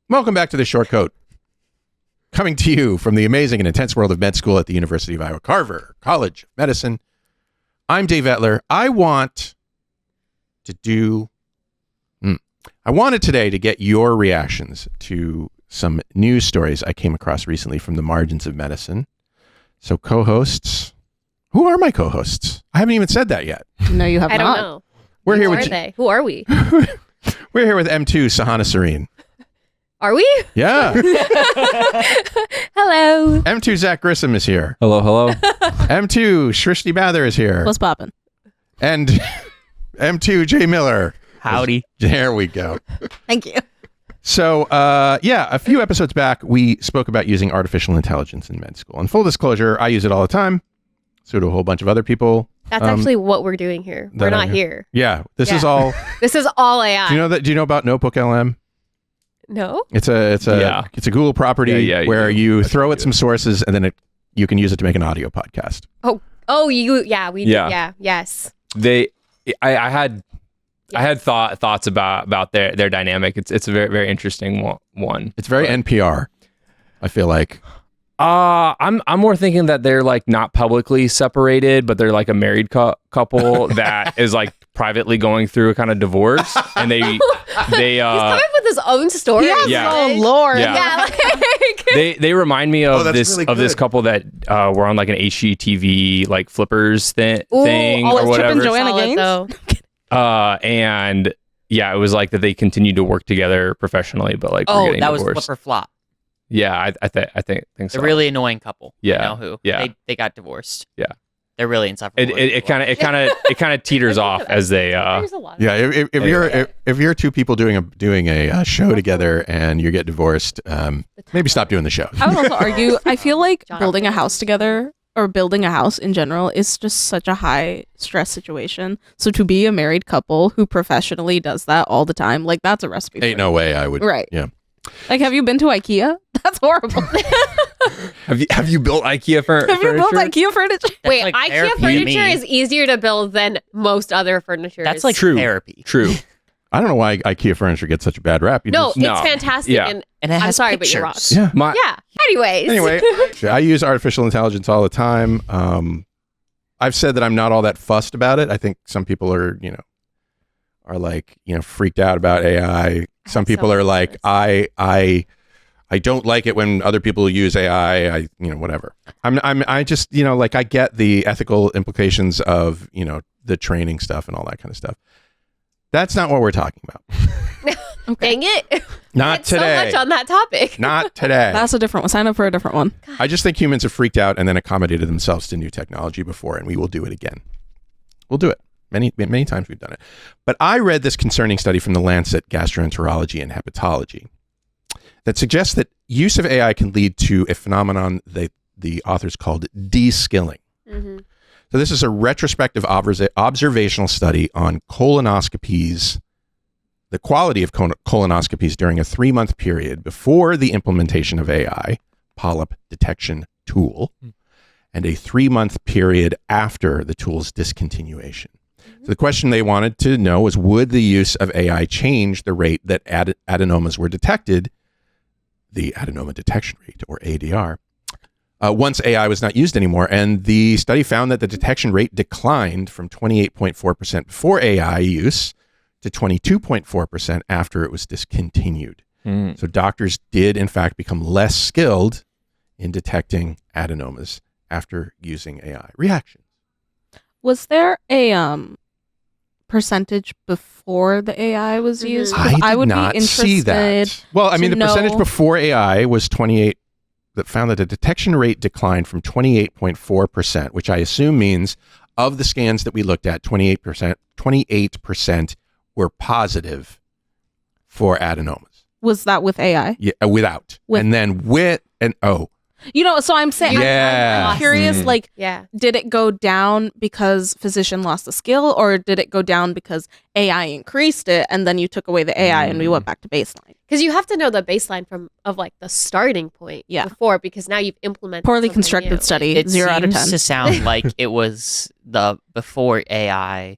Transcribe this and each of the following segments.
Welcome back to The Short Coat. Coming to you from the amazing and intense world of med school at the University of Iowa Carver College of Medicine. I'm Dave Etler. I wanted today to get your reactions to some news stories I came across recently from the margins of medicine. So co-hosts, who are my co-hosts? I haven't even said that yet. No, you have not. not. I don't know. We're here Who with are they? Who are we? We're here with M2s Sahana Sarin. Are we? Yeah. Hello. M2s Zach Grissom is here. Hello, hello. M2 Srishti Mathur is here. What's poppin'? And M2 Jay Miller. Howdy. There we go. Thank you. So, a few episodes back, we spoke about using artificial intelligence in med school. And full disclosure, I use it all the time. So do a whole bunch of other people. That's actually what we're doing here. We're not here. Yeah. This is all AI. Do you know about Notebook LM? No. It's a Google property where you throw it some sources and then you can use it to make an audio podcast. Yes. I had thoughts about their dynamic. It's a very, very interesting one. It's very NPR, I feel like. I'm more thinking that they're like not publicly separated, but they're like a married couple that is like privately going through a kind of divorce, and they He's coming up with his own story. Yeah. Oh Lord. Yeah. They remind me of this couple that were on like an HGTV like flippers thing or whatever. Chip and Joanna Gaines? And yeah, it was like that they continued to work together professionally, but like were getting that divorced. was Flip or Flop. Yeah, I think so. The really annoying couple. Yeah. You know who? Yeah. They got divorced. Yeah. They're really insufferable. It kind of teeters off as they. There's a lot. Yeah, if you're two people doing a show together and you get divorced, maybe stop doing the show. I would also argue, I feel like building a house together or building a house in general is just such a high stress situation. So to be a married couple who professionally does that all the time, like that's a recipe. Ain't no way I would. Right. Yeah. Like, have you been to IKEA? That's horrible. Have you built IKEA furniture? Have you built IKEA furniture? Wait, like IKEA therapy to furniture me. is easier to build than most other furniture. That's like True. therapy. True. I don't know why IKEA furniture gets such a bad rap. No, No. it's fantastic. Yeah. And And it I'm has sorry, pictures. but you're wrong. Yeah. Yeah. Anyways. Anyway, I use artificial intelligence all the time. I've said that I'm not all that fussed about it. I think some people are freaked out about AI. Some people are like, I don't like it when other people use AI. Whatever. I just, I get the ethical implications of, the training stuff and all that kind of stuff. That's not what we're talking about. Dang it. Not It's today. so much on that topic. Not today. That's a different one. Sign up for a different one. I just think humans have freaked out and then accommodated themselves to new technology before, and we will do it again. We'll do it. Many times we've done it. But I read this concerning study from the Lancet Gastroenterology and Hepatology that suggests that use of AI can lead to a phenomenon that the authors called de-skilling. Mm-hmm. So this is a retrospective observational study on colonoscopies, the quality of colonoscopies during a 3-month period before the implementation of AI, polyp detection tool, and a 3-month period after the tool's discontinuation. So the question they wanted to know was, would the use of AI change the rate that adenomas were detected, the adenoma detection rate, or ADR, once AI was not used anymore? And the study found that the detection rate declined from 28.4% before AI use to 22.4% after it was discontinued. So doctors did, in fact, become less skilled in detecting adenomas after using AI. Reaction. Was there a percentage before the AI was used? 'Cause I would did not be interested. see that. Well, I mean, the percentage before AI was 28, that found that the detection rate declined from 28.4%, which I assume means of the scans that we looked at, 28% were positive for adenomas. Was that with AI? Yeah, without. And then with, So I'm saying, Yeah. I'm curious, Yeah. did it go down because physician lost the skill, or did it go down because AI increased it and then you took away the AI and we went back to baseline? Because you have to know the baseline of like the starting point before, because now you've implemented Poorly something constructed new. study, It 0 out of seems 10. to sound like it was the before AI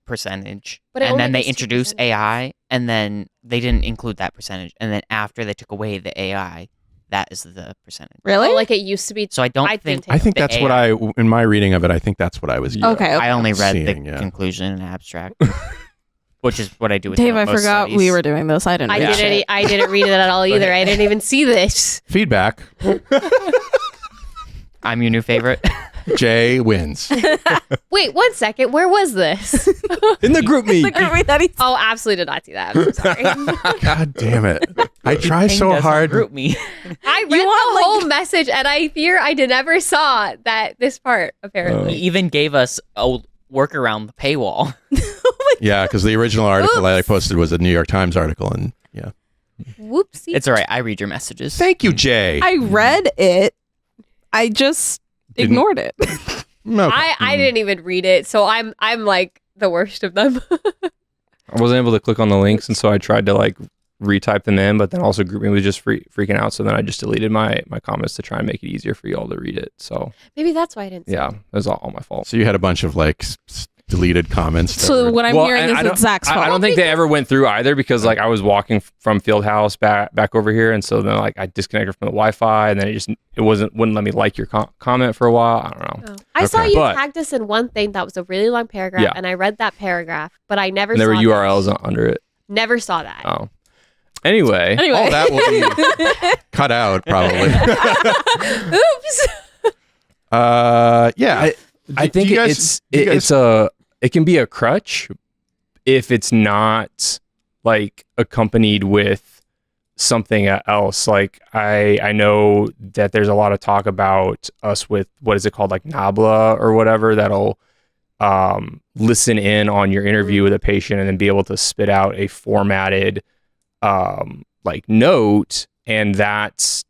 percentage, But it and only then they gives 2%. introduced AI, and then they didn't include that percentage, and then after they took away the AI, that is the percentage. Really? Oh, like it used to be. So I don't didn't think take I think the that's AI what in my reading of it, I think that's what I was. Okay. I only read Seeing, the yeah. conclusion and abstract, which is what I do with Dave, I most forgot studies. we were doing this. I didn't. I read didn't. shit. I didn't read it at all either. I didn't even see this. Feedback. I'm your new favorite. Jay wins. Wait, 1 second. Where was this? In the group meet. Oh, absolutely did not see that. I'm so sorry. God damn it! I try Thing so doesn't hard. Group me. I read the whole message, and I fear I never saw this part. Apparently, He even gave us a workaround the paywall. Yeah, because the original article that I posted was a New York Times article, and yeah. whoopsie. It's all right. I read your messages. Thank you, Jay. I read it. I just Didn't- ignored it. Okay. I didn't even read it, so I'm like the worst of them. I wasn't able to click on the links, and so I tried to like retype them in, but then also GroupMe was just freaking out. So then I just deleted my comments to try and make it easier for you all to read it. So Maybe that's why I didn't. See yeah, it. it was all my fault. So you had a bunch of like deleted comments. that So were- what I'm Well, hearing and is I it's don't- Zach's fault. I don't think they ever went through either because like I was walking from Fieldhouse back over here, and so then like I disconnected from the Wi-Fi, and then it wouldn't let me like your comment for a while. I don't know. Oh. I saw Okay. you But- tagged us in one thing that was a really long paragraph, Yeah. and I read that paragraph, but I never And there saw were URLs under it. Never saw that. Oh, anyway. all that will be cut out probably. Oops. Yeah. I Do think you guys- do you guys- it can be a crutch if it's not like accompanied with something else. Like I know that there's a lot of talk about us with what is it called, like Nabla or whatever, that'll listen in on your interview with a patient and then be able to spit out a formatted like note, and that's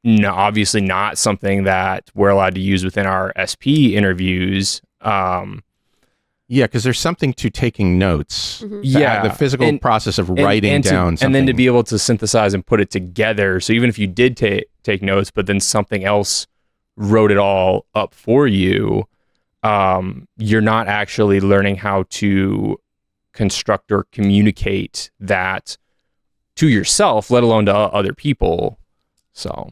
no, obviously not something that we're allowed to use within our SP interviews. Yeah, because there's something to taking notes. Mhm. The physical process of writing down something. and then to be able to synthesize and put it together. So even if you did take notes, but then something else wrote it all up for you, you're not actually learning how to construct or communicate that to yourself, let alone to other people. So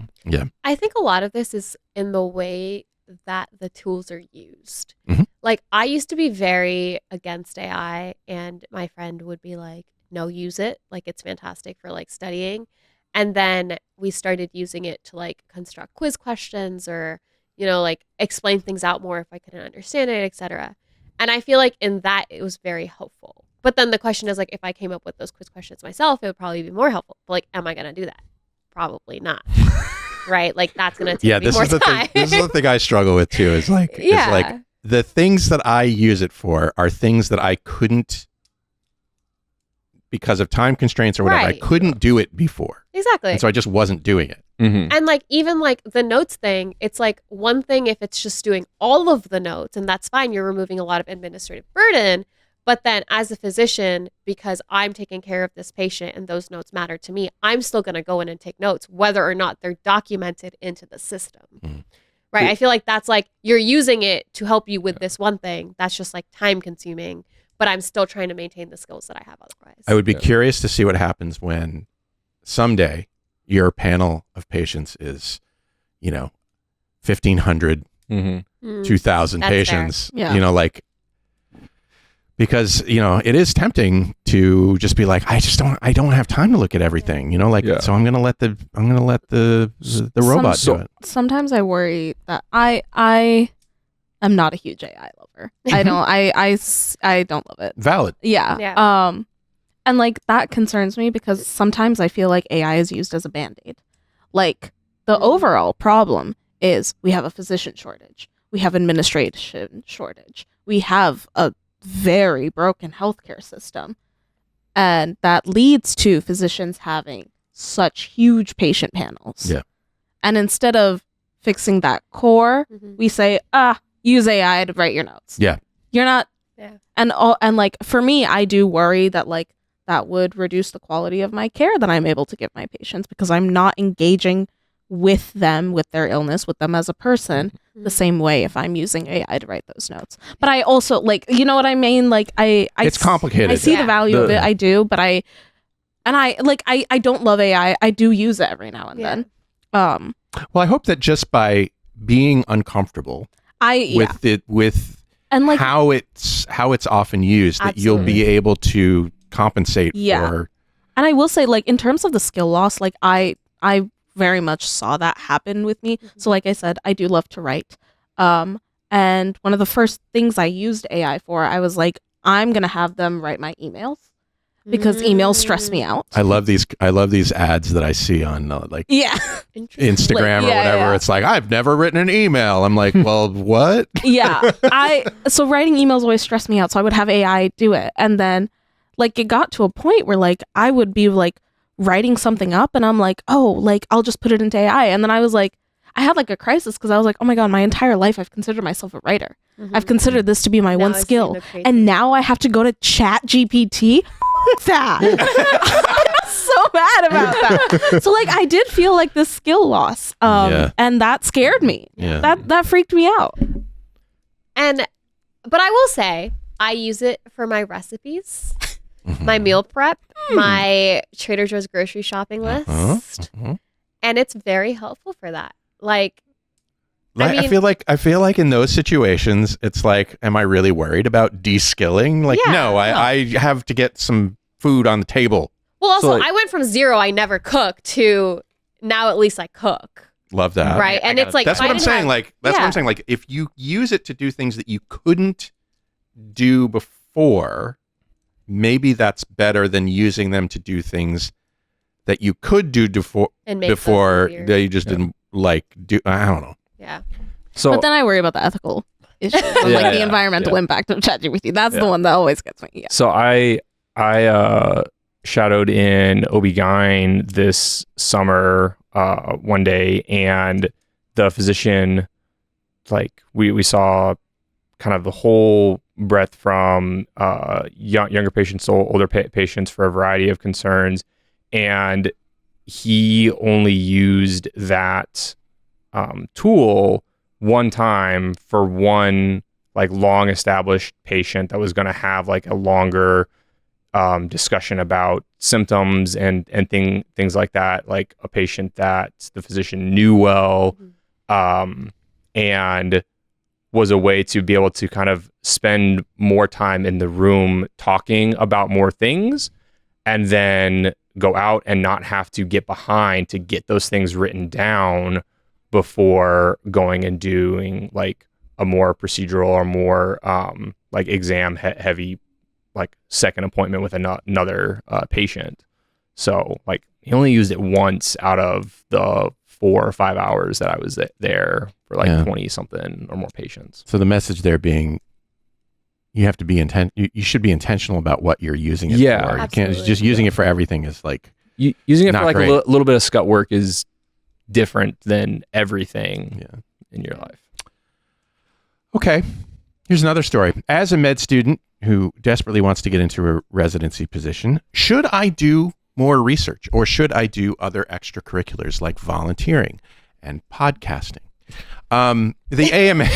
I think a lot of this is in the way that the tools are used. Mhm. Like I used to be very against AI, and my friend would be like, no, use it. Like it's fantastic for like studying. And then we started using it to like construct quiz questions or, like explain things out more if I couldn't understand it, etc. And I feel like in that it was very helpful. But then the question is like, if I came up with those quiz questions myself, it would probably be more helpful. But like, am I going to do that? Probably not. Right? Like that's going to take me this more is the time. thing. This is the thing I struggle with too. Is like, the things that I use it for are things that I couldn't, because of time constraints or whatever, I Right. couldn't do it before, Exactly. and so I just wasn't doing it. And like even like the notes thing, it's like one thing if it's just doing all of the notes, and that's fine, you're removing a lot of administrative burden. But then as a physician, because I'm taking care of this patient and those notes matter to me, I'm still going to go in and take notes, whether or not they're documented into the system. Mhm. Right. I feel like that's like you're using it to help you with this one thing. That's just like time consuming, but I'm still trying to maintain the skills that I have otherwise. I would be curious to see what happens when someday your panel of patients is, 1,500, Mm. 2,000 That's fair. patients. Yeah. Because it is tempting to just be like, I don't have time to look at everything. So I'm gonna let the robot do it. Sometimes I worry that I am not a huge AI lover. I don't love it. Valid. Yeah. Yeah. And like that concerns me because sometimes I feel like AI is used as a band-aid. Like the overall problem is we have a physician shortage. We have administration shortage. We have a very broken healthcare system. And that leads to physicians having such huge patient panels. Yeah. And instead of fixing that core, Mhm. we say, use AI to write your notes. Yeah. You're not. Yeah. And like for me, I do worry that like that would reduce the quality of my care that I'm able to give my patients because I'm not engaging with them, with their illness, with them as a person, the same way if I'm using AI to write those notes. But I also like, you know what I mean? Like it's complicated. I see the value of it. I do, but I don't love AI. I do use it every now and then. Well, I hope that just by being uncomfortable with and like how it's often used, that you'll be able to compensate for. And I will say, like, in terms of the skill loss, like I very much saw that happen with me. So like I said, I do love to write. And one of the first things I used AI for, I was like, I'm gonna have them write my emails because emails stress me out. I love these ads that I see on Instagram or whatever. Yeah. It's like, I've never written an email. I'm like, well, what? So writing emails always stressed me out. So I would have AI do it. And then like it got to a point where like I would be like writing something up and I'm like, oh, like I'll just put it into AI. And then I was like, I had like a crisis because I was like, oh my God, my entire life I've considered myself a writer. I've considered this to be my one skill. And now I have to go to Chat GPT. F that. I'm so mad about that. So like I did feel like this skill loss. And that scared me. That freaked me out. But I will say I use it for my recipes, my meal prep, my Trader Joe's grocery shopping list. And it's very helpful for that. Like, I feel like in those situations, it's like, am I really worried about de-skilling? Like, no, I have to get some food on the table. Well, also, so like, I went from zero, I never cook, to now at least I cook. Love that. Right. And it's like, that's what I'm saying. Like, that's what I'm saying. Like, if you use it to do things that you couldn't do before, maybe that's better than using them to do things that you could do before that you just didn't like do. I don't know. Yeah. So, but then I worry about the ethical issues, like the environmental impact of ChatGPT. That's the one that always gets me. Yeah. So I shadowed in OB-GYN this summer one day, and the physician, like we saw kind of the whole breadth from younger patients to older patients for a variety of concerns, and he only used that tool one time for one like long established patient that was going to have like a longer discussion about symptoms and things like that, like a patient that the physician knew well, and was a way to be able to kind of spend more time in the room talking about more things, and then go out and not have to get behind to get those things written down before going and doing like a more procedural or more like exam heavy like second appointment with another patient. So like he only used it once out of the 4 or 5 hours that I was there for like 20 something or more patients. So the message there being, you have to be you should be intentional about what you're using it for. You can't just using it for everything is like using it for like a little bit of scut work is different than everything in your life. Okay. Here's another story. As a med student who desperately wants to get into a residency position, should I do more research or should I do other extracurriculars like volunteering and podcasting? The AMA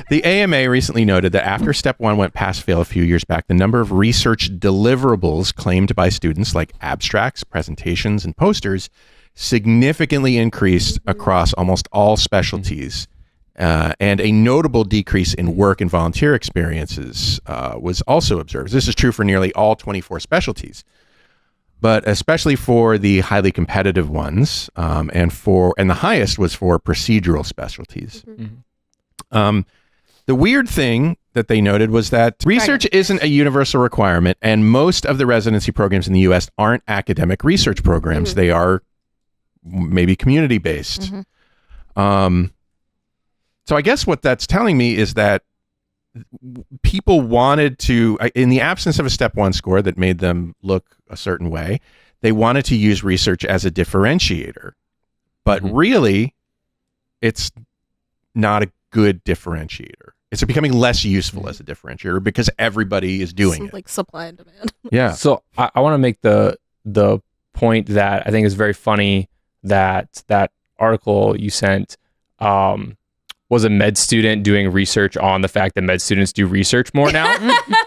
the AMA recently noted that after Step 1 went pass fail a few years back, the number of research deliverables claimed by students like abstracts, presentations, and posters significantly increased across almost all specialties. And a notable decrease in work and volunteer experiences was also observed. This is true for nearly all 24 specialties, but especially for the highly competitive ones, and the highest was for procedural specialties. The weird thing that they noted was that research isn't a universal requirement, and most of the residency programs in the U.S. aren't academic research programs. They are maybe community-based. So I guess what that's telling me is that people wanted to, in the absence of a Step 1 score that made them look a certain way, they wanted to use research as a differentiator. But really, it's not a good differentiator. It's becoming less useful as a differentiator because everybody is doing it. Like supply and demand. Yeah. So I want to make the point that I think is very funny that article you sent was a med student doing research on the fact that med students do research more now,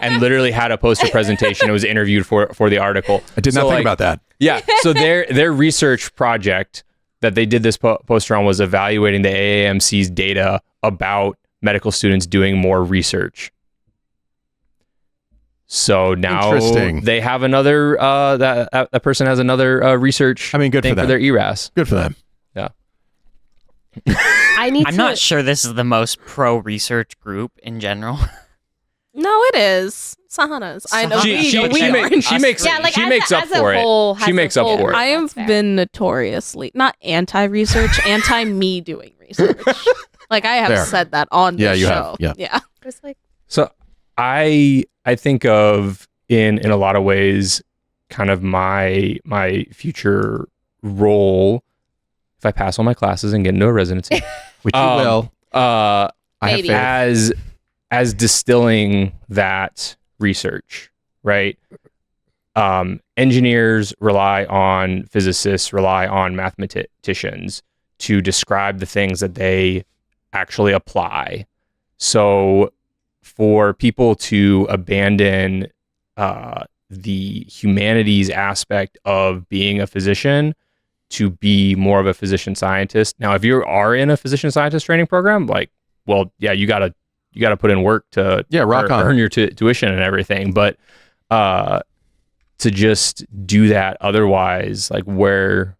and literally had a poster presentation. It was interviewed for the article. I did not think about that. Yeah. So their research project that they did this poster on was evaluating the AAMC's data about medical students doing more research. So now they have another that person has another research. Good thing for them. For their ERAS. Good for them. Yeah. I'm not sure this is the most pro-research group in general. No, it is. Sahana's. I know. She makes up for it. She makes up for it. I have been notoriously not anti-research, anti-me doing research. Like I have said that on the show. Have. Yeah. It's like, so I think of in a lot of ways kind of my future role if I pass all my classes and get into a residency, which you will. I have as distilling that research, right? Engineers rely on physicists, rely on mathematicians to describe the things that they actually apply. So for people to abandon the humanities aspect of being a physician to be more of a physician scientist. Now, if you are in a physician scientist training program, like, well, yeah, you gotta put in work to earn your tuition and everything. But to just do that otherwise, like what are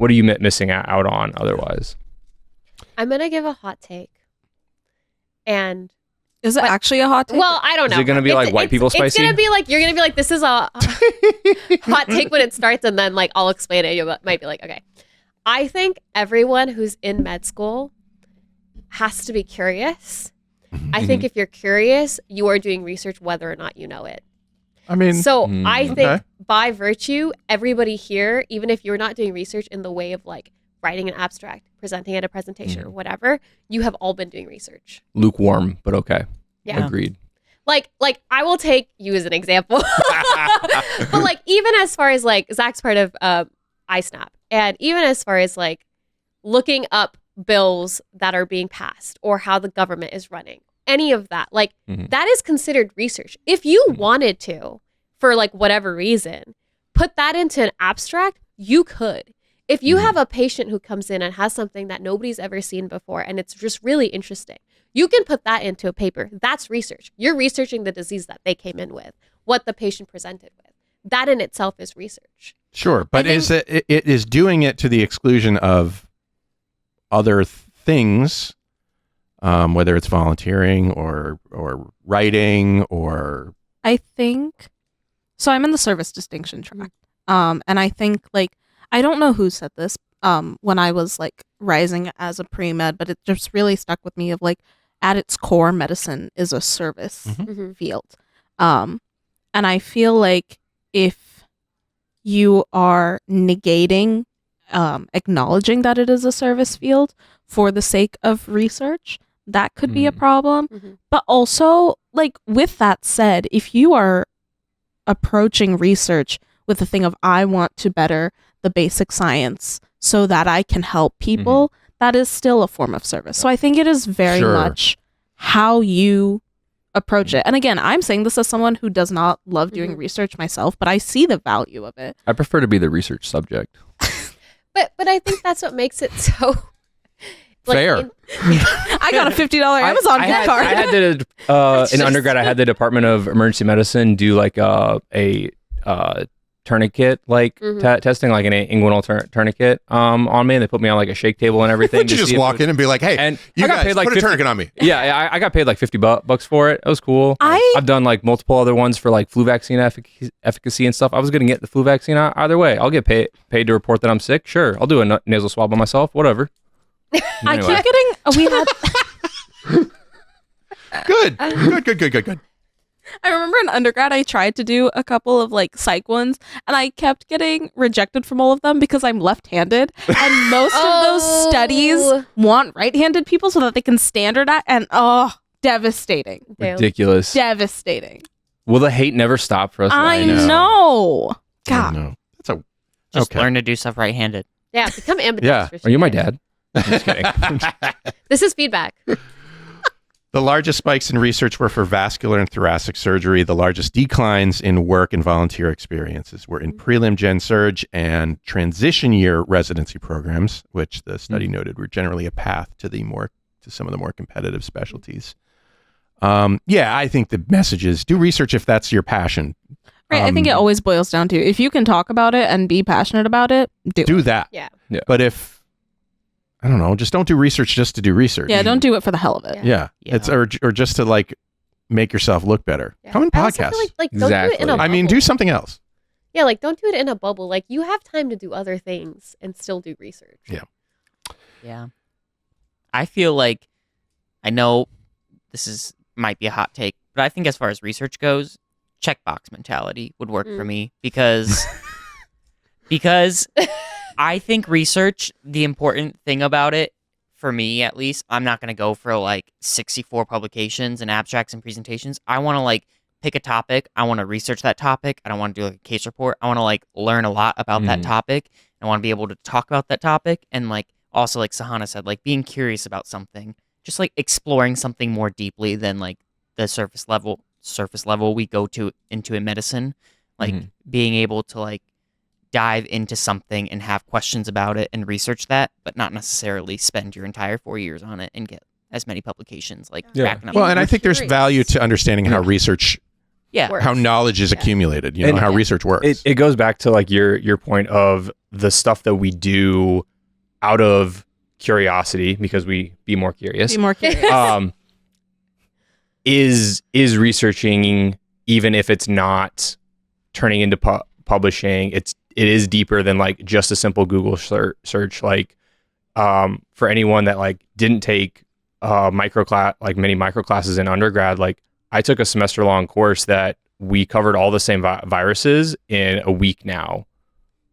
you missing out on otherwise? I'm going to give a hot take. And is it actually a hot take? Well, I don't know. Is it going to be like white people spicy? It's going to be like, you're going to be like, this is a hot take when it starts, and then like I'll explain it. You might be like, okay. I think everyone who's in med school has to be curious. I think if you're curious, you are doing research whether or not you know it. I think by virtue, everybody here, even if you're not doing research in the way of like writing an abstract, presenting at a presentation or whatever, you have all been doing research. Lukewarm, but okay. Yeah. Agreed. Like I will take you as an example. But like even as far as like Zach's part of iSnap, and even as far as like looking up bills that are being passed or how the government is running, any of that, like that is considered research. If you wanted to, for like whatever reason, put that into an abstract, you could. If you have a patient who comes in and has something that nobody's ever seen before and it's just really interesting, you can put that into a paper. That's research. You're researching the disease that they came in with, what the patient presented with. That in itself is research. Sure, but it is doing it to the exclusion of other things, whether it's volunteering or writing or... I think... So I'm in the service distinction track. And I think, like, I don't know who said this when I was, like, rising as a pre-med, but it just really stuck with me of, like, at its core, medicine is a service field. And I feel like if you are negating acknowledging that it is a service field for the sake of research, that could be a problem. But also, like, with that said, if you are approaching research with the thing of I want to better the basic science so that I can help people, that is still a form of service. So I think it is very much how you approach it. And again, I'm saying this as someone who does not love doing research myself, but I see the value of it. I prefer to be the research subject. But I think that's what makes it so fair. I got a $50 Amazon gift card. I had in undergrad, I had the Department of Emergency Medicine do like a tourniquet, like testing, like an inguinal tourniquet on me, and they put me on like a shake table and everything. Would you just walk in and be like, "Hey, and you I got guys paid like put 50, a tourniquet on me"? Yeah, I got paid like $50 for it. It was cool. I've done like multiple other ones for like flu vaccine efficacy and stuff. I was gonna get the flu vaccine either way. I'll get paid to report that I'm sick. Sure, I'll do a nasal swab on myself. Whatever. I keep getting. We had. Good. I remember in undergrad, I tried to do a couple of like psych ones, and I kept getting rejected from all of them because I'm left-handed, and most of those studies want right-handed people so that they can standardize. And devastating, ridiculous, devastating. Will the hate never stop for us? I know. God, I know. Just learn to do stuff right-handed. Yeah, become ambidextrous. Yeah. Are you my dad? I'm just kidding. This is feedback. The largest spikes in research were for vascular and thoracic surgery. The largest declines in work and volunteer experiences were in prelim gen surg and transition year residency programs, which the study noted were generally a path to some of the more competitive specialties. I think the message is do research if that's your passion. Right. I think it always boils down to if you can talk about it and be passionate about it, do it. that. Yeah. But if I don't know, just don't do research just to do research. Yeah, don't do it for the hell of it. Yeah. It's or just to like make yourself look better. Yeah. Come on I also podcasts. feel like don't do it in a Exactly. I mean, bubble. do something else. Yeah, like don't do it in a bubble. Like you have time to do other things and still do research. Yeah. I feel like, I know might be a hot take, but I think as far as research goes, checkbox mentality would work for me because I think research, the important thing about it, for me at least, I'm not going to go for like 64 publications and abstracts and presentations. I want to like pick a topic. I want to research that topic. I don't want to do like a case report. I want to like learn a lot about that topic. I want to be able to talk about that topic. And like also like Sahana said, like being curious about something, just like exploring something more deeply than like the surface level we go to into in medicine, like being able to like dive into something and have questions about it and research that, but not necessarily spend your entire 4 years on it and get as many publications like backing up. Well, and I We're think there's curious. value to understanding how research, Works. how knowledge is accumulated, And how research works. It goes back to like your point of the stuff that we do out of curiosity because we be more curious. Be more curious. Is researching, even if it's not turning into publishing, it is deeper than like just a simple Google search. Like for anyone that like didn't take many micro classes in undergrad, like I took a semester long course that we covered all the same viruses in a week now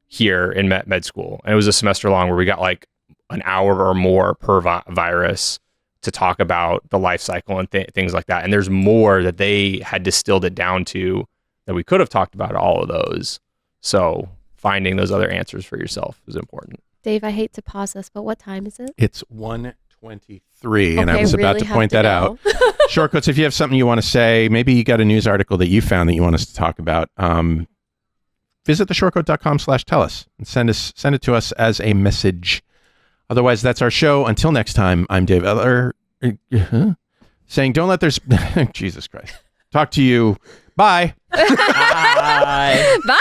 here in med school, and it was a semester long where we got like an hour or more per virus to talk about the life cycle and things like that. And there's more that they had distilled it down to that we could have talked about all of those. So finding those other answers for yourself is important. Dave, I hate to pause this, but what time is it? It's 1:23, and I Okay, was about really to have point to that go. out. Shortcuts, if you have something you want to say, maybe you got a news article that you found that you want us to talk about, visit theshortcode.com/tell us and send it to us as a message. Otherwise, that's our show. Until next time, I'm Dave Eller, saying don't let there's... Jesus Christ. Talk to you. Bye. Bye. Bye.